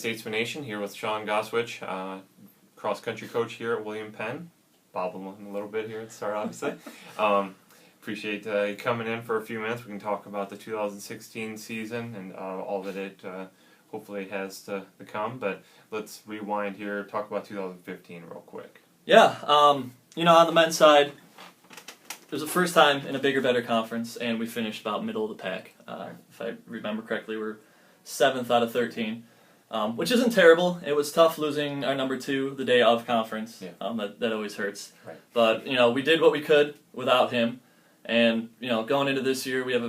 Statesman Nation here with Sean Gosewisch, cross-country coach here at William Penn. Bobbling a little bit here at the start, obviously. Appreciate you coming in for a few minutes. We can talk about the 2016 season and all that it hopefully has to come. But let's rewind here, talk about 2015 real quick. Yeah, on the men's side, it was the first time in a bigger, better conference, and we finished about middle of the pack. If I remember correctly, we're 7th out of 13, which isn't terrible. It was tough losing our number 2 the day of conference. Yeah. That always hurts. Right. But, we did what we could without him. And, going into this year, we have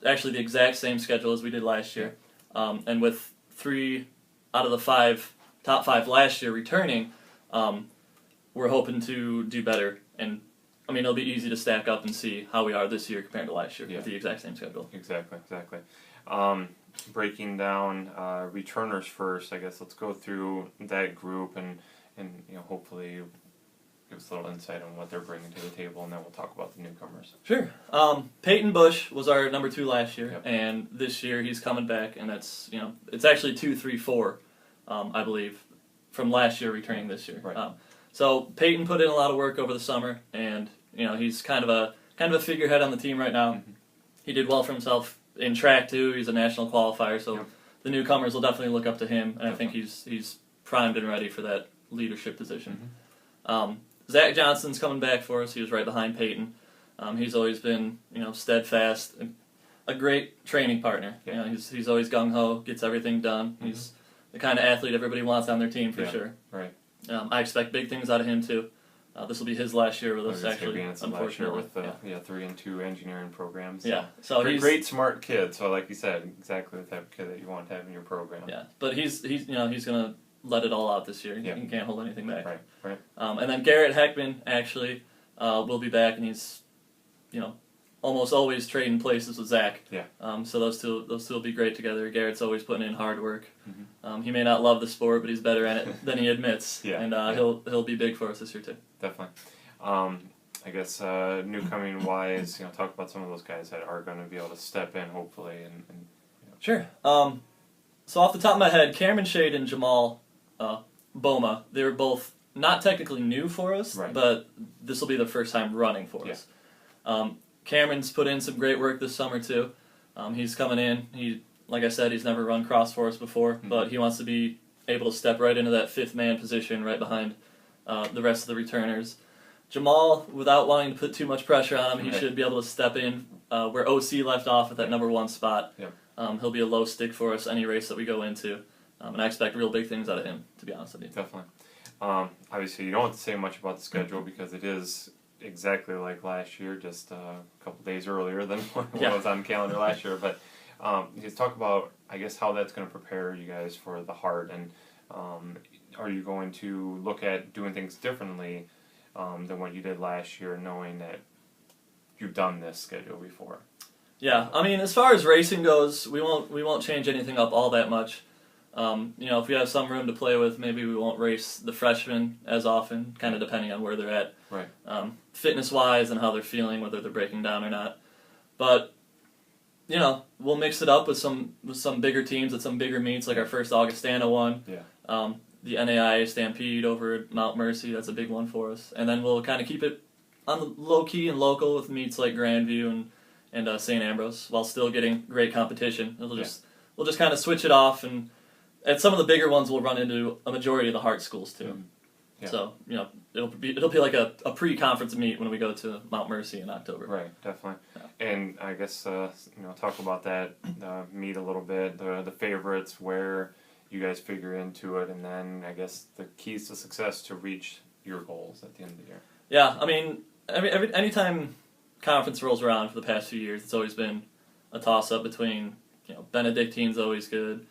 actually the exact same schedule as we did last year. And with 3 out of the top 5 last year returning, we're hoping to do better. And it'll be easy to stack up and see how we are this year compared to last year with the exact same schedule. Exactly. Breaking down returners first, I guess let's go through that group and hopefully give us a little insight on what they're bringing to the table, and then we'll talk about the newcomers. Sure. Peyton Bush was our number 2 last year, and this year he's coming back, and that's it's actually 2, 3, 4, I believe, from last year returning this year. Right. So Peyton put in a lot of work over the summer, and he's kind of a figurehead on the team right now. Mm-hmm. He did well for himself in track too. He's a national qualifier, so the newcomers will definitely look up to him, and I think he's primed and ready for that leadership position. Mm-hmm. Zach Johnson's coming back for us. He was right behind Peyton. He's always been steadfast, a great training partner. Yeah. He's always gung ho, gets everything done. Mm-hmm. He's the kind of athlete everybody wants on their team for sure. Right. I expect big things out of him too. This will be his last year with us, actually. Unfortunately, last year with 3 and 2 engineering programs. Yeah, so he's a great, smart kid. So, like you said, exactly the type of kid that you want to have in your program. Yeah, but he's gonna let it all out this year. He can't hold anything back. Right. And then Garrett Heckman actually will be back, and he's almost always trading places with Zach. Yeah. So those two will be great together. Garrett's always putting in hard work. Mm-hmm. He may not love the sport, but he's better at it than he admits. And he'll be big for us this year too. Definitely. I guess newcoming wise, talk about some of those guys that are going to be able to step in hopefully and Sure. So off the top of my head, Cameron Shade and Jamal Boma, they were both not technically new for us, but this will be the first time running for us. Cameron's put in some great work this summer too. He's coming in. Like I said, he's never run cross for us before, but he wants to be able to step right into that 5th man position right behind the rest of the returners. Jamal, without wanting to put too much pressure on him, he should be able to step in where OC left off at that number 1 spot. He'll be a low stick for us any race that we go into, and I expect real big things out of him, to be honest with you. Definitely. Obviously, you don't have to say much about the schedule because it is exactly like last year, just a couple days earlier than what was on the calendar last year. But just talk about, I guess, how that's going to prepare you guys for the Heart, and are you going to look at doing things differently than what you did last year, knowing that you've done this schedule before? Yeah, as far as racing goes, we won't change anything up all that much. If we have some room to play with, maybe we won't race the freshmen as often, kind of depending on where they're at, fitness-wise and how they're feeling, whether they're breaking down or not. But we'll mix it up with some bigger teams at some bigger meets, like our first Augustana one. The NAIA Stampede over at Mount Mercy, that's a big one for us. And then we'll kind of keep it on the low-key and local with meets like Grandview and St. Ambrose, while still getting great competition. We'll just kind of switch it off, and at some of the bigger ones we'll run into a majority of the Heart schools too. So it'll be like a pre-conference meet when we go to Mount Mercy in October. Right, definitely. And I guess talk about that meet a little bit, the favorites, where you guys figure into it, and then I guess the keys to success to reach your goals at the end of the year. Yeah, anytime conference rolls around for the past few years, it's always been a toss-up between, Benedictine's always good,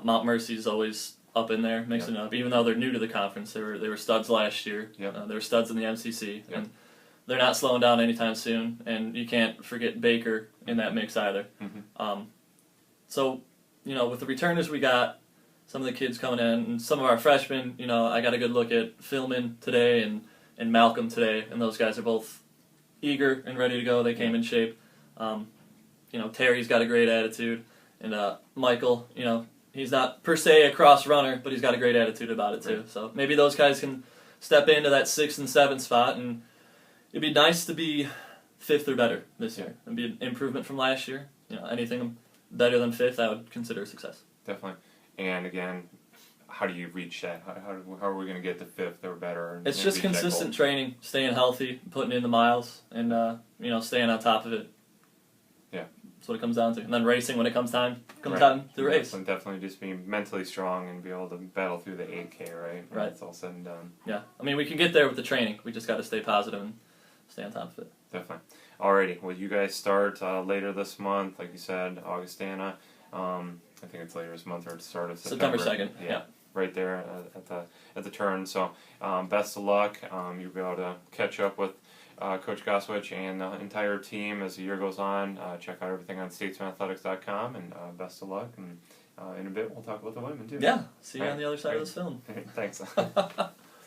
Mount Mercy's always up in there, mixing it up. Even though they're new to the conference, they were studs last year. They were studs in the MCC, and they're not slowing down anytime soon. And you can't forget Baker in that mix either. So, with the returners we got, some of the kids coming in, and some of our freshmen, I got a good look at Philman today and Malcolm today, and those guys are both eager and ready to go. They came in shape. Terry's got a great attitude, and Michael, he's not per se a cross runner, but he's got a great attitude about it too. So maybe those guys can step into that 6th and 7th spot, and it'd be nice to be 5th or better this year. It'd be an improvement from last year. Anything better than 5th, I would consider a success. Definitely. And again, how do you reach that? How are we going to get to 5th or better? It's just consistent training, staying healthy, putting in the miles, and staying on top of it. Yeah. That's what it comes down to. And then racing when it comes time to race. And definitely just being mentally strong and be able to battle through the 8K, right? Right. It's all said and done. Yeah. I mean, we can get there with the training. We just got to stay positive and stay on top of it. Definitely. Alrighty. Well, you guys start later this month, like you said, Augustana. I think it's later this month or the start of September. September 2nd. Yeah. Right there at the turn. So, best of luck. You'll be able to catch up with Coach Gosewisch and the entire team as the year goes on. Check out everything on statesmanathletics.com, and best of luck. And in a bit, we'll talk about the women too. Yeah. See you on the other side of this film. Thanks.